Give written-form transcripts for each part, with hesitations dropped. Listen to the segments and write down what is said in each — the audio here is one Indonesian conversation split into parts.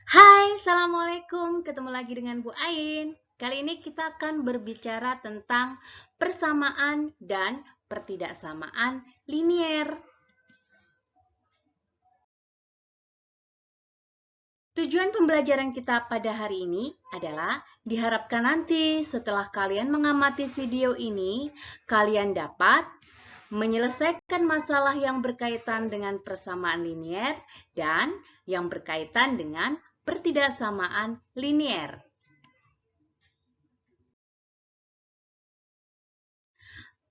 Hai, Assalamualaikum. Ketemu lagi dengan Bu Ain. Kali ini kita akan berbicara tentang persamaan dan pertidaksamaan linier. Tujuan pembelajaran kita pada hari ini adalah diharapkan nanti setelah kalian mengamati video ini, kalian dapat menyelesaikan masalah yang berkaitan dengan persamaan linier dan yang berkaitan dengan pertidaksamaan linier.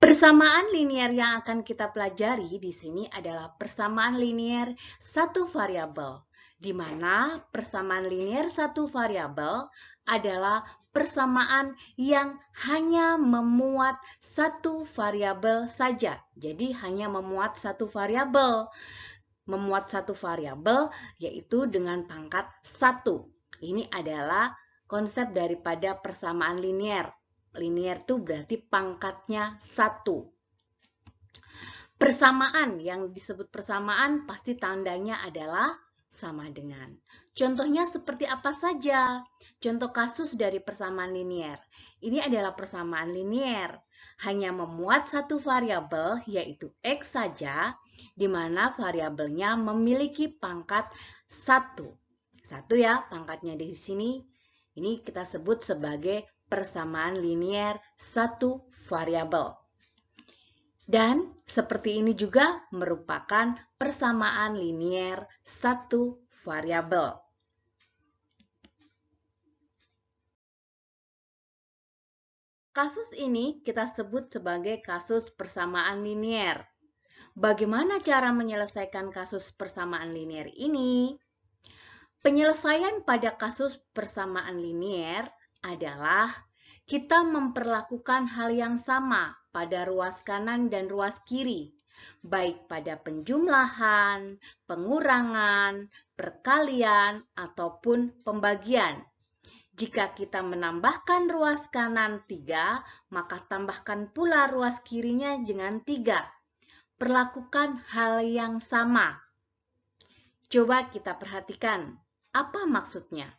Persamaan linier yang akan kita pelajari di sini adalah persamaan linier satu variabel, di mana persamaan linier satu variabel adalah persamaan yang hanya memuat satu variabel saja. Jadi hanya memuat satu variabel. Memuat satu variabel yaitu dengan pangkat 1. Ini adalah konsep daripada persamaan linier. Linier itu berarti pangkatnya 1. Persamaan, yang disebut persamaan pasti tandanya adalah sama dengan. Contohnya seperti apa saja? Contoh kasus dari persamaan linier. Ini adalah persamaan linier. Hanya memuat satu variabel, yaitu X saja, di mana variabelnya memiliki pangkat 1. 1 ya, pangkatnya di sini. Ini kita sebut sebagai persamaan linier satu variabel. Dan seperti ini juga merupakan persamaan linier satu variabel. Kasus ini kita sebut sebagai kasus persamaan linier. Bagaimana cara menyelesaikan kasus persamaan linier ini? Penyelesaian pada kasus persamaan linier adalah kita memperlakukan hal yang sama pada ruas kanan dan ruas kiri, baik pada penjumlahan, pengurangan, perkalian, ataupun pembagian. Jika kita menambahkan ruas kanan 3, maka tambahkan pula ruas kirinya dengan 3. Perlakukan hal yang sama. Coba kita perhatikan, apa maksudnya?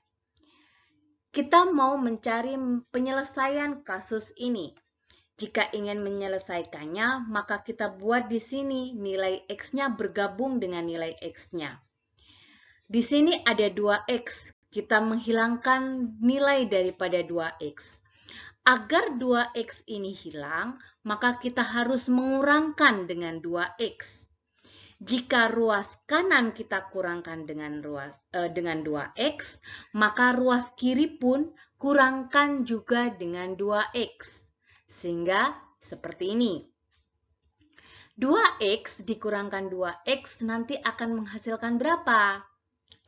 Kita mau mencari penyelesaian kasus ini. Jika ingin menyelesaikannya, maka kita buat di sini nilai X-nya bergabung dengan nilai X-nya. Di sini ada 2X. Kita menghilangkan nilai daripada 2X. Agar 2X ini hilang, maka kita harus mengurangkan dengan 2X. Jika ruas kanan kita kurangkan dengan 2X, maka ruas kiri pun kurangkan juga dengan 2X. Sehingga seperti ini. 2X dikurangkan 2X nanti akan menghasilkan berapa?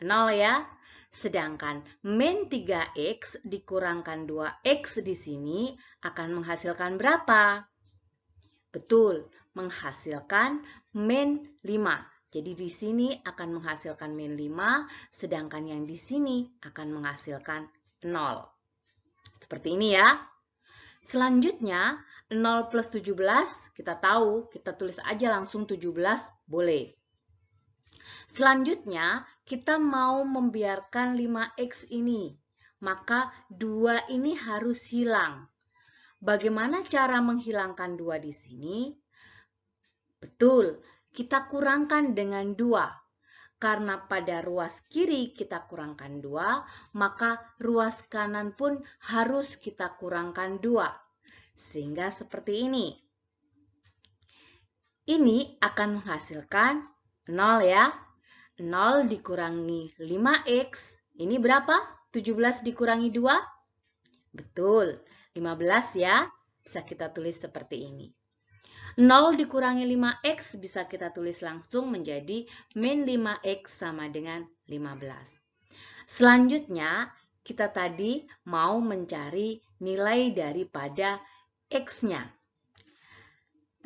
0 ya. Sedangkan min 3X dikurangkan 2X di sini akan menghasilkan berapa? Betul, menghasilkan min 5. Jadi di sini akan menghasilkan min 5, sedangkan yang di sini akan menghasilkan 0. Seperti ini ya. Selanjutnya, 0 plus 17, kita tahu, kita tulis aja langsung 17, boleh. Selanjutnya, kita mau membiarkan 5X ini, maka 2 ini harus hilang. Bagaimana cara menghilangkan 2 di sini? Betul, kita kurangkan dengan 2. Karena pada ruas kiri kita kurangkan 2, maka ruas kanan pun harus kita kurangkan 2. Sehingga seperti ini. Ini akan menghasilkan 0 ya. 0 dikurangi 5X. Ini berapa? 17 dikurangi 2? Betul, 15 ya. Bisa kita tulis seperti ini. 0 dikurangi 5X bisa kita tulis langsung menjadi min 5X sama dengan 15. Selanjutnya, kita tadi mau mencari nilai daripada X-nya.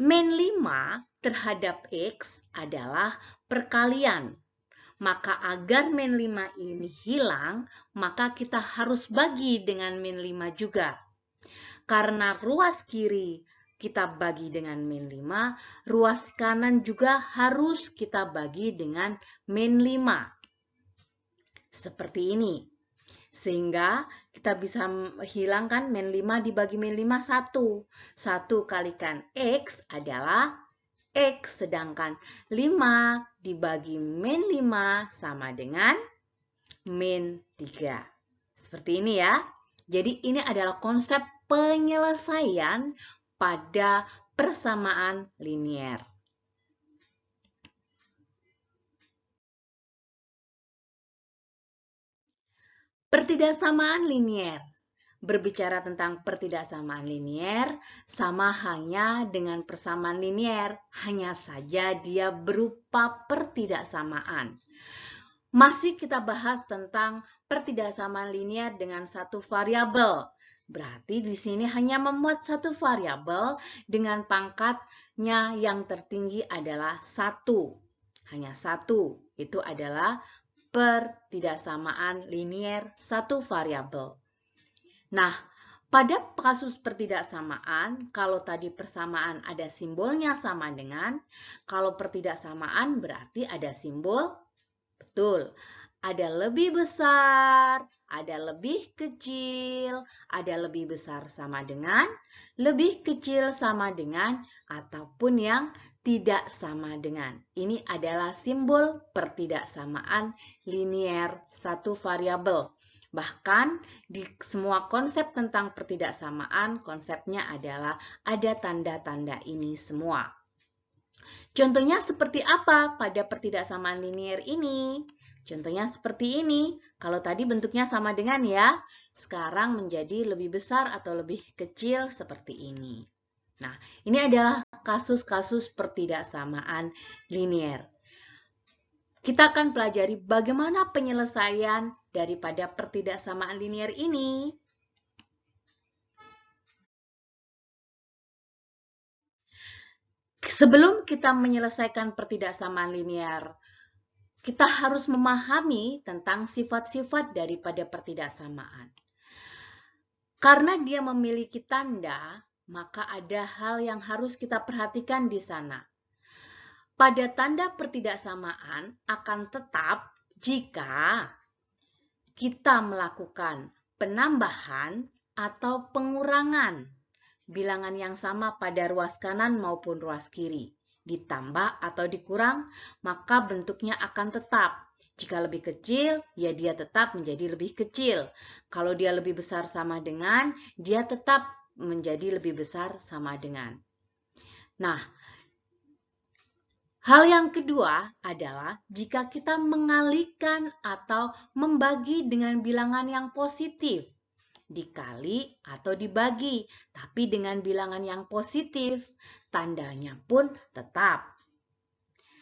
Min 5 terhadap X adalah perkalian. Maka agar min 5 ini hilang, maka kita harus bagi dengan min 5 juga. Karena ruas kiri kita bagi dengan min 5, ruas kanan juga harus kita bagi dengan min 5. Seperti ini. Sehingga kita bisa hilangkan min 5 dibagi min 5 1. 1 kalikan X adalah X, sedangkan 5 dibagi min 5 sama dengan min 3. Seperti ini ya. Jadi ini adalah konsep penyelesaian pada persamaan linier. Pertidaksamaan linier. Berbicara tentang pertidaksamaan linier, sama hanya dengan persamaan linier, hanya saja dia berupa pertidaksamaan. Masih kita bahas tentang pertidaksamaan linier dengan satu variabel. Berarti di sini hanya memuat satu variabel dengan pangkatnya yang tertinggi adalah 1. Hanya 1. Itu adalah pertidaksamaan linier satu variabel. Nah, pada kasus pertidaksamaan, kalau tadi persamaan ada simbolnya sama dengan, kalau pertidaksamaan berarti ada simbol, betul, ada lebih besar, ada lebih kecil, ada lebih besar sama dengan, lebih kecil sama dengan, ataupun yang tidak sama dengan. Ini adalah simbol pertidaksamaan linier satu variabel. Bahkan di semua konsep tentang pertidaksamaan, konsepnya adalah ada tanda-tanda ini semua. Contohnya seperti apa pada pertidaksamaan linier ini? Contohnya seperti ini. Kalau tadi bentuknya sama dengan ya, sekarang menjadi lebih besar atau lebih kecil seperti ini. Nah, ini adalah kasus-kasus pertidaksamaan linier. Kita akan pelajari bagaimana penyelesaian daripada pertidaksamaan linier ini. Sebelum kita menyelesaikan pertidaksamaan linier, kita harus memahami tentang sifat-sifat daripada pertidaksamaan. Karena dia memiliki tanda, maka ada hal yang harus kita perhatikan di sana. Pada tanda pertidaksamaan akan tetap jika kita melakukan penambahan atau pengurangan bilangan yang sama pada ruas kanan maupun ruas kiri. Ditambah atau dikurang, maka bentuknya akan tetap. Jika lebih kecil, ya dia tetap menjadi lebih kecil. Kalau dia lebih besar sama dengan, dia tetap menjadi lebih besar sama dengan. Nah, hal yang kedua adalah jika kita mengalihkan atau membagi dengan bilangan yang positif. Dikali atau dibagi, tapi dengan bilangan yang positif, tandanya pun tetap.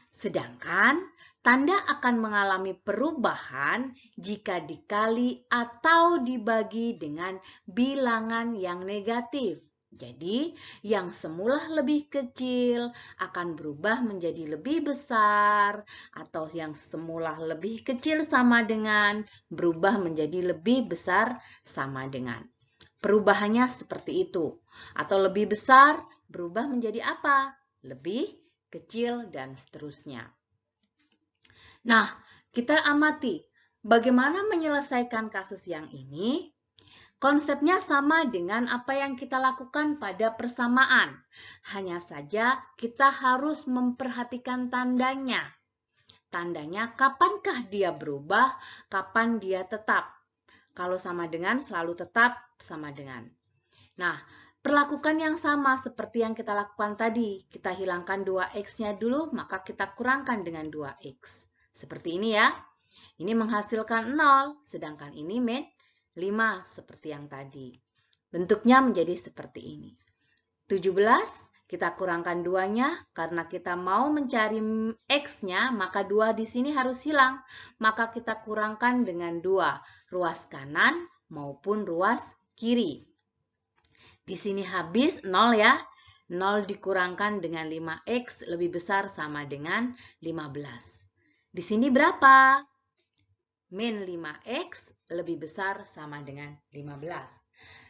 Sedangkan tanda akan mengalami perubahan jika dikali atau dibagi dengan bilangan yang negatif. Jadi, yang semula lebih kecil akan berubah menjadi lebih besar, atau yang semula lebih kecil sama dengan berubah menjadi lebih besar sama dengan. Perubahannya seperti itu. Atau lebih besar berubah menjadi apa? Lebih kecil dan seterusnya. Nah, kita amati bagaimana menyelesaikan kasus yang ini. Konsepnya sama dengan apa yang kita lakukan pada persamaan. Hanya saja kita harus memperhatikan tandanya. Tandanya kapankah dia berubah, kapan dia tetap. Kalau sama dengan selalu tetap sama dengan. Nah, perlakukan yang sama seperti yang kita lakukan tadi. Kita hilangkan 2x-nya dulu, maka kita kurangkan dengan 2x. Seperti ini ya. Ini menghasilkan 0, sedangkan ini min 5 seperti yang tadi. Bentuknya menjadi seperti ini. 17 kita kurangkan 2-nya karena kita mau mencari x-nya, maka 2 di sini harus hilang. Maka kita kurangkan dengan 2, ruas kanan maupun ruas kiri. Di sini habis 0 ya. 0 dikurangkan dengan 5x lebih besar sama dengan 15. Di sini berapa? Min 5x lebih besar sama dengan 15.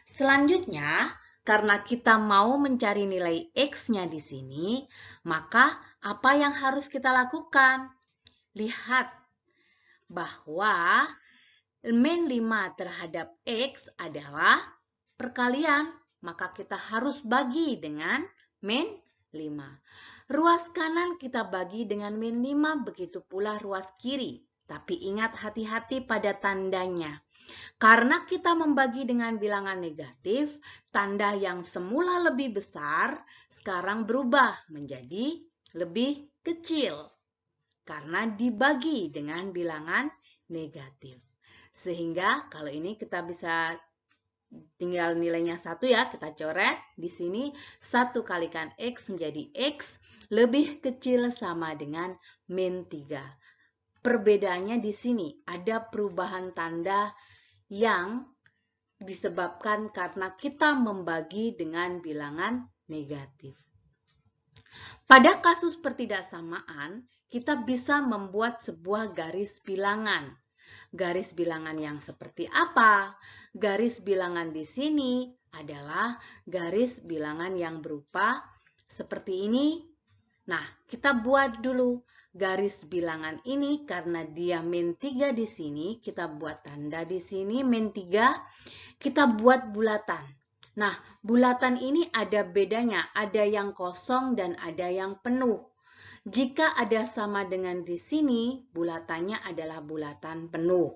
Selanjutnya, karena kita mau mencari nilai x-nya di sini, maka apa yang harus kita lakukan? Lihat bahwa min 5 terhadap X adalah perkalian, maka kita harus bagi dengan min 5. Ruas kanan kita bagi dengan min 5, begitu pula ruas kiri. Tapi ingat hati-hati pada tandanya. Karena kita membagi dengan bilangan negatif, tanda yang semula lebih besar sekarang berubah menjadi lebih kecil. Karena dibagi dengan bilangan negatif. Sehingga kalau ini kita bisa tinggal nilainya 1 ya, kita coret. Di sini 1 kalikan X menjadi X lebih kecil sama dengan min 3. Perbedaannya di sini ada perubahan tanda yang disebabkan karena kita membagi dengan bilangan negatif. Pada kasus pertidaksamaan, kita bisa membuat sebuah garis bilangan. Garis bilangan yang seperti apa? Garis bilangan di sini adalah garis bilangan yang berupa seperti ini. Nah, kita buat dulu garis bilangan ini karena dia min 3 di sini, kita buat tanda di sini min 3, kita buat bulatan. Nah, bulatan ini ada bedanya, ada yang kosong dan ada yang penuh. Jika ada sama dengan di sini, bulatannya adalah bulatan penuh.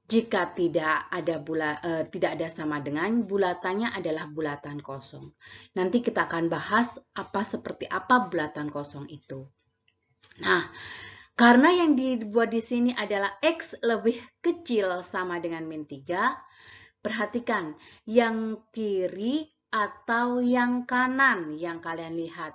Jika tidak ada sama dengan, bulatannya adalah bulatan kosong. Nanti kita akan bahas seperti apa bulatan kosong itu. Nah, karena yang dibuat di sini adalah X lebih kecil sama dengan min 3, perhatikan yang kiri atau yang kanan yang kalian lihat.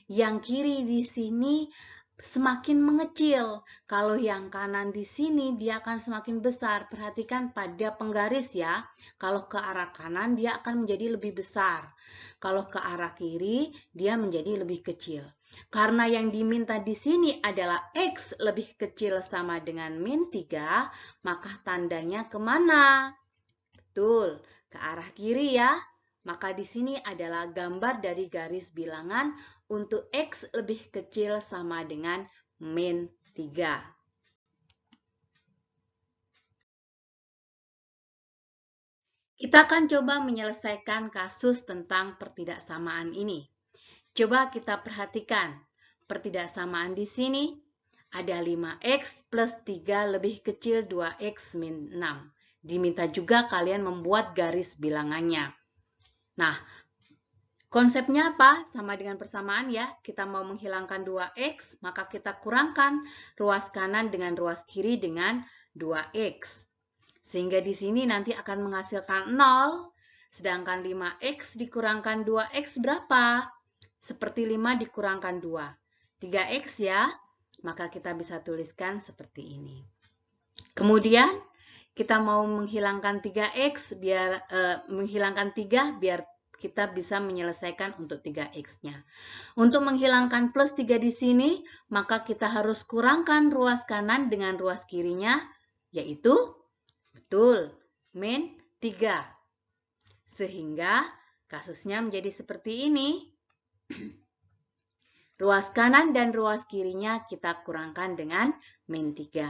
Yang kiri di sini semakin mengecil. Kalau yang kanan di sini dia akan semakin besar. Perhatikan pada penggaris ya. Kalau ke arah kanan dia akan menjadi lebih besar. Kalau ke arah kiri dia menjadi lebih kecil. Karena yang diminta di sini adalah X lebih kecil sama dengan min 3, maka tandanya kemana? Betul, ke arah kiri ya. Maka di sini adalah gambar dari garis bilangan untuk X lebih kecil sama dengan min 3. Kita akan coba menyelesaikan kasus tentang pertidaksamaan ini. Coba kita perhatikan. Pertidaksamaan di sini ada 5X plus 3 lebih kecil 2X min 6. Diminta juga kalian membuat garis bilangannya. Nah, konsepnya apa? Sama dengan persamaan ya. Kita mau menghilangkan 2X, maka kita kurangkan ruas kanan dengan ruas kiri dengan 2X. Sehingga di sini nanti akan menghasilkan 0, sedangkan 5X dikurangkan 2X berapa? Seperti 5 dikurangkan 2. 3X ya. Maka kita bisa tuliskan seperti ini. Kemudian kita mau menghilangkan 3X menghilangkan 3 biar kita bisa menyelesaikan untuk 3X-nya. Untuk menghilangkan plus 3 di sini, maka kita harus kurangkan ruas kanan dengan ruas kirinya, yaitu, betul, min 3. Sehingga kasusnya menjadi seperti ini. Ruas kanan dan ruas kirinya kita kurangkan dengan min 3.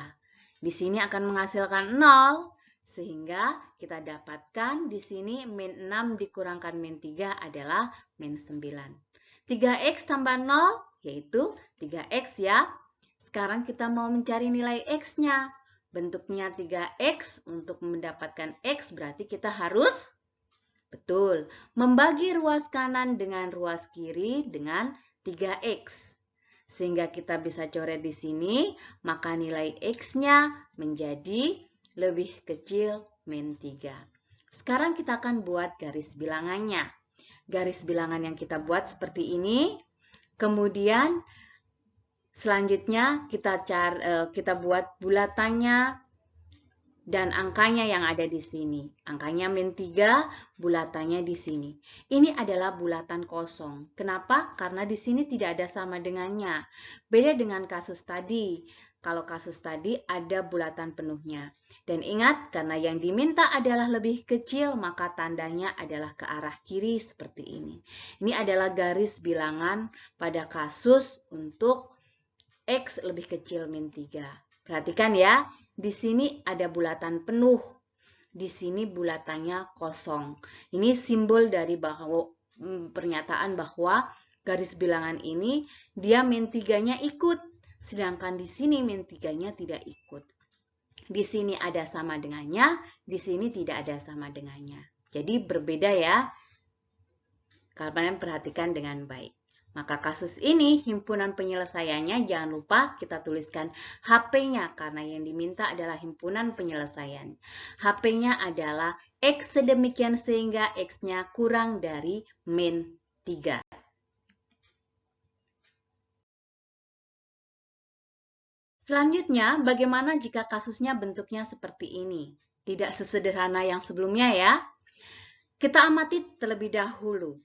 Di sini akan menghasilkan 0, sehingga kita dapatkan di sini min 6 dikurangkan min 3 adalah min 9. 3X tambah 0 yaitu 3X ya. Sekarang kita mau mencari nilai X-nya. Bentuknya 3X, untuk mendapatkan X berarti kita harus, betul, membagi ruas kanan dengan ruas kiri dengan 3X. Sehingga kita bisa coret di sini, maka nilai X-nya menjadi lebih kecil min 3. Sekarang kita akan buat garis bilangannya. Garis bilangan yang kita buat seperti ini. Kemudian selanjutnya kita buat bulatannya dan angkanya yang ada di sini. Angkanya min 3, bulatannya di sini. Ini adalah bulatan kosong. Kenapa? Karena di sini tidak ada sama dengannya. Beda dengan kasus tadi. Kalau kasus tadi ada bulatan penuhnya. Dan ingat, karena yang diminta adalah lebih kecil, maka tandanya adalah ke arah kiri seperti ini. Ini adalah garis bilangan pada kasus untuk X lebih kecil min 3. Perhatikan ya, di sini ada bulatan penuh, di sini bulatannya kosong. Ini simbol dari pernyataan bahwa garis bilangan ini dia min 3-nya ikut, sedangkan di sini min 3-nya tidak ikut. Di sini ada sama dengannya, di sini tidak ada sama dengannya. Jadi berbeda ya. Kalian perhatikan dengan baik. Maka kasus ini himpunan penyelesaiannya jangan lupa kita tuliskan HP-nya karena yang diminta adalah himpunan penyelesaian. HP-nya adalah X sedemikian sehingga X-nya kurang dari min 3. Selanjutnya, bagaimana jika kasusnya bentuknya seperti ini? Tidak sesederhana yang sebelumnya ya. Kita amati terlebih dahulu.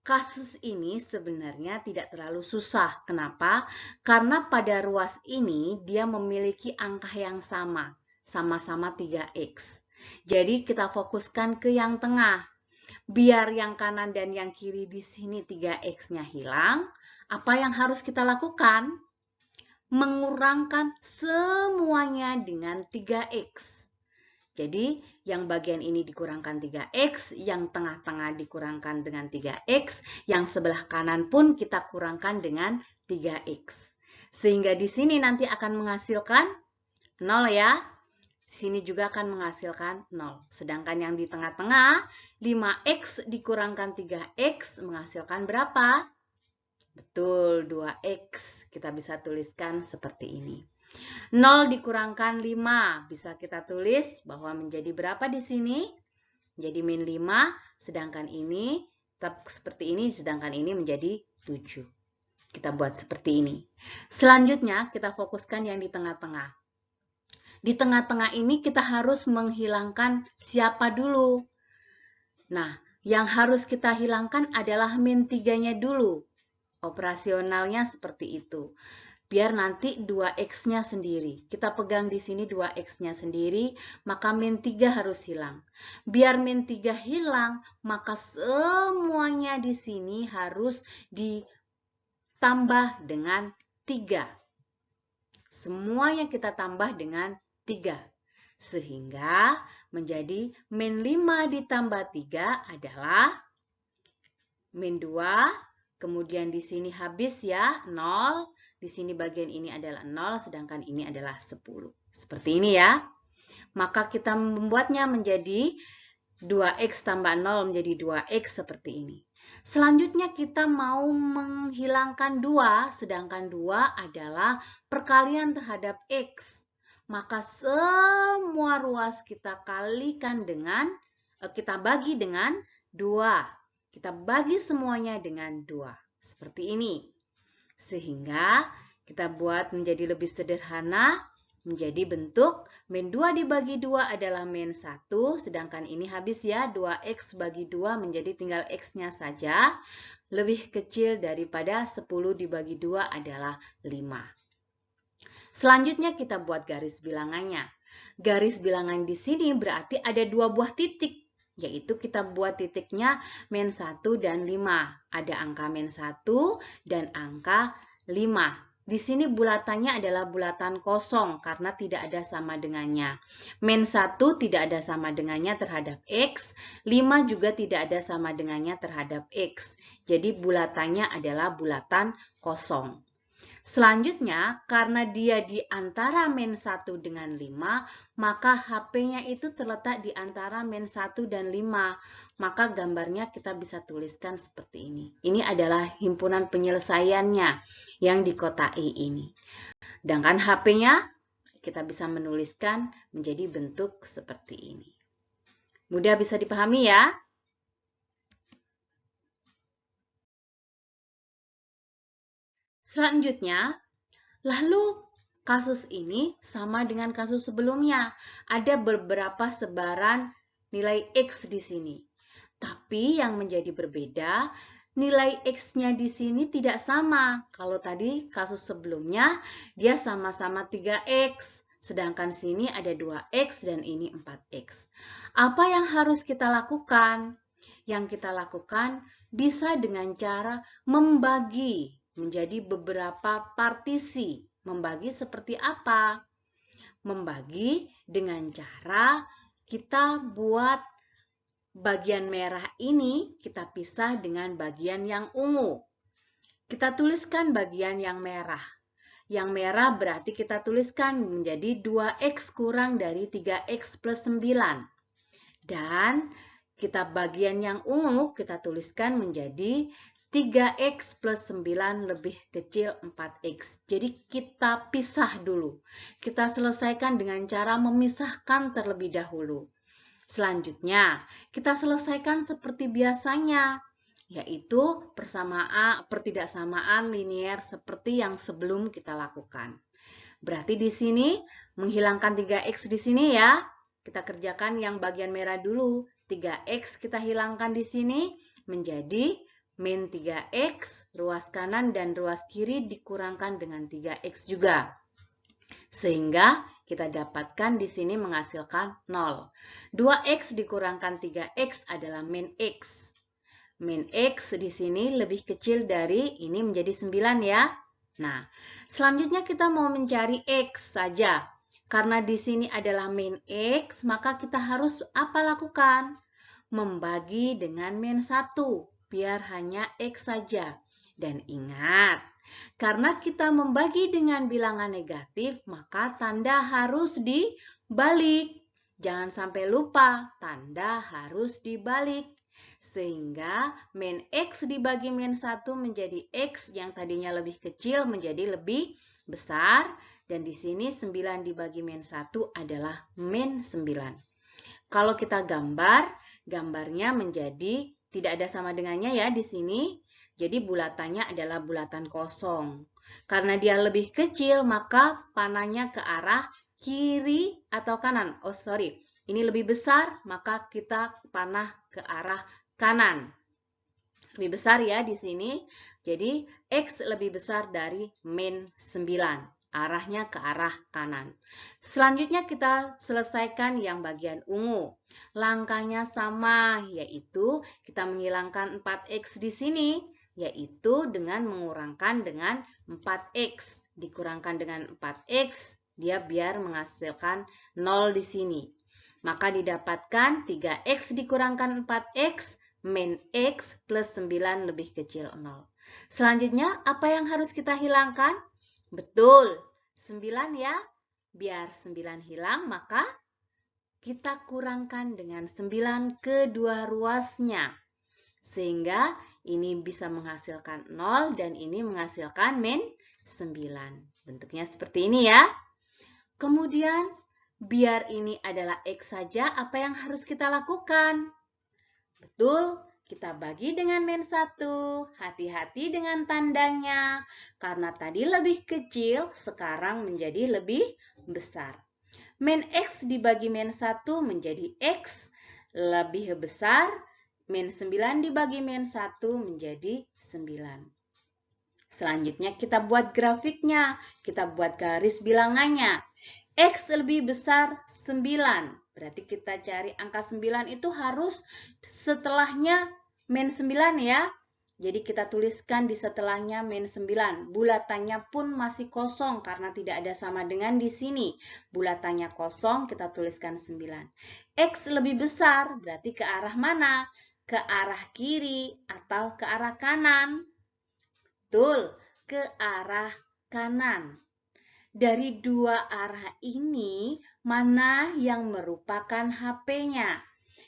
Kasus ini sebenarnya tidak terlalu susah. Kenapa? Karena pada ruas ini dia memiliki angka yang sama-sama 3X. Jadi kita fokuskan ke yang tengah. Biar yang kanan dan yang kiri di sini 3X-nya hilang, apa yang harus kita lakukan? Mengurangkan semuanya dengan 3X. Jadi, yang bagian ini dikurangkan 3X, yang tengah-tengah dikurangkan dengan 3X, yang sebelah kanan pun kita kurangkan dengan 3X. Sehingga di sini nanti akan menghasilkan 0 ya. Di sini juga akan menghasilkan 0. Sedangkan yang di tengah-tengah, 5X dikurangkan 3X menghasilkan berapa? Betul, 2X. Kita bisa tuliskan seperti ini. 0 dikurangkan 5, bisa kita tulis bahwa menjadi berapa di sini? Jadi min 5, sedangkan ini tetap seperti ini, sedangkan ini menjadi 7. Kita buat seperti ini. Selanjutnya, kita fokuskan yang di tengah-tengah. Di tengah-tengah ini kita harus menghilangkan siapa dulu? Nah, yang harus kita hilangkan adalah min 3-nya dulu. Operasionalnya seperti itu. Biar nanti 2X-nya sendiri. Kita pegang di sini 2X-nya sendiri, maka min 3 harus hilang. Biar min 3 hilang, maka semuanya di sini harus ditambah dengan 3. Semuanya kita tambah dengan 3. Sehingga menjadi min 5 ditambah 3 adalah min 2. Kemudian di sini habis ya, 0. Di sini bagian ini adalah 0, sedangkan ini adalah 10. Seperti ini ya. Maka kita membuatnya menjadi 2X tambah 0 menjadi 2X seperti ini. Selanjutnya kita mau menghilangkan 2, sedangkan 2 adalah perkalian terhadap X. Maka semua ruas kita kalikan dengan, kita bagi dengan 2. Kita bagi semuanya dengan 2. Seperti ini. Sehingga kita buat menjadi lebih sederhana, menjadi bentuk min 2 dibagi 2 adalah min 1, sedangkan ini habis ya, 2X bagi 2 menjadi tinggal X-nya saja, lebih kecil daripada 10 dibagi 2 adalah 5. Selanjutnya kita buat garis bilangannya. Garis bilangan di sini berarti ada 2 buah titik. Yaitu kita buat titiknya min 1 dan 5. Ada angka min 1 dan angka 5. Di sini bulatannya adalah bulatan kosong karena tidak ada sama dengannya. Min 1 tidak ada sama dengannya terhadap X. 5 juga tidak ada sama dengannya terhadap X. Jadi bulatannya adalah bulatan kosong. Selanjutnya, karena dia di antara min 1 dengan 5, maka HP-nya itu terletak di antara min 1 dan 5. Maka gambarnya kita bisa tuliskan seperti ini. Ini adalah himpunan penyelesaiannya yang dikotai ini. Sedangkan HP-nya kita bisa menuliskan menjadi bentuk seperti ini. Mudah bisa dipahami ya? Selanjutnya, lalu kasus ini sama dengan kasus sebelumnya. Ada beberapa sebaran nilai X di sini. Tapi yang menjadi berbeda, nilai X-nya di sini tidak sama. Kalau tadi kasus sebelumnya, dia sama-sama 3X. Sedangkan sini ada 2X dan ini 4X. Apa yang harus kita lakukan? Yang kita lakukan bisa dengan cara membagi menjadi beberapa partisi. Membagi seperti apa? membagi dengan cara kita buat bagian merah ini kita pisah dengan bagian yang ungu. Kita tuliskan bagian yang merah. Yang merah berarti kita tuliskan menjadi 2x kurang dari 3x plus 9. Dan kita bagian yang ungu kita tuliskan menjadi 3x plus 9 lebih kecil 4x. Jadi kita pisah dulu. Kita selesaikan dengan cara memisahkan terlebih dahulu. Selanjutnya, kita selesaikan seperti biasanya, yaitu pertidaksamaan linier seperti yang sebelum kita lakukan. Berarti di sini menghilangkan 3x di sini ya. Kita kerjakan yang bagian merah dulu. 3x kita hilangkan di sini menjadi min 3x, ruas kanan dan ruas kiri dikurangkan dengan 3x juga. Sehingga kita dapatkan di sini menghasilkan 0. 2x dikurangkan 3x adalah min x. Min x di sini lebih kecil dari ini menjadi 9 ya. Nah, selanjutnya kita mau mencari x saja. Karena di sini adalah min x, maka kita harus apa lakukan? Membagi dengan min 1, biar hanya x saja. Dan ingat, karena kita membagi dengan bilangan negatif, maka tanda harus dibalik. Jangan sampai lupa, tanda harus dibalik. Sehingga min x dibagi min 1 menjadi x yang tadinya lebih kecil menjadi lebih besar. Dan di sini 9 dibagi min 1 adalah min 9. Kalau kita gambarnya menjadi tidak ada sama dengannya ya di sini. Jadi bulatannya adalah bulatan kosong. Karena dia lebih kecil, maka panahnya ke arah kiri atau kanan. Oh, sorry. Ini lebih besar, maka kita panah ke arah kanan. Lebih besar ya di sini. Jadi x lebih besar dari min 9. Arahnya ke arah kanan. Selanjutnya kita selesaikan yang bagian ungu. Langkahnya sama, yaitu kita menghilangkan 4x di sini, yaitu dengan mengurangkan dengan 4x. Dikurangkan dengan 4x, dia biar menghasilkan 0 di sini. Maka didapatkan 3x dikurangkan 4x, min x plus 9 lebih kecil 0. Selanjutnya, apa yang harus kita hilangkan? Betul, 9 ya. Biar 9 hilang, maka kita kurangkan dengan 9 kedua ruasnya. Sehingga ini bisa menghasilkan 0 dan ini menghasilkan min 9. Bentuknya seperti ini ya. Kemudian, biar ini adalah x saja, apa yang harus kita lakukan? Betul, kita bagi dengan min 1. Hati-hati dengan tandanya. Karena tadi lebih kecil, sekarang menjadi lebih besar. Min x dibagi min 1 menjadi x lebih besar. Min 9 dibagi min 1 menjadi 9. Selanjutnya kita buat grafiknya. Kita buat garis bilangannya. X lebih besar 9. Berarti kita cari angka 9 itu harus setelahnya min 9 ya. Jadi kita tuliskan di setelahnya min 9. Bulatannya pun masih kosong karena tidak ada sama dengan di sini. Bulatannya kosong, kita tuliskan 9. X lebih besar berarti ke arah mana? Ke arah kiri atau ke arah kanan? Betul, ke arah kanan. Dari dua arah ini, mana yang merupakan HP-nya?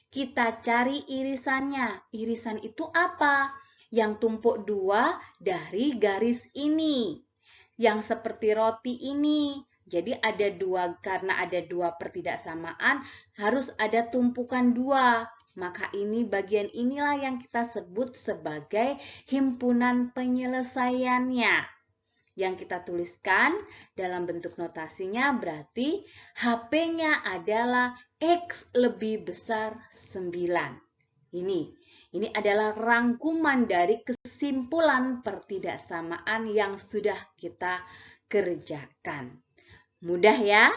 Kita cari irisannya. Irisan itu apa? Yang tumpuk 2 dari garis ini. Yang seperti roti ini. Jadi ada 2, karena ada 2 pertidaksamaan, harus ada tumpukan 2. Maka ini bagian inilah yang kita sebut sebagai himpunan penyelesaiannya. Yang kita tuliskan dalam bentuk notasinya berarti HP-nya adalah X lebih besar 9. Ini adalah rangkuman dari kesimpulan pertidaksamaan yang sudah kita kerjakan. Mudah ya?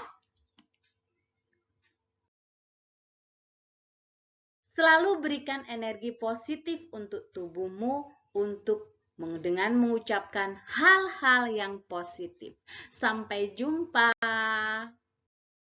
Selalu berikan energi positif untuk tubuhmu dengan mengucapkan hal-hal yang positif. Sampai jumpa.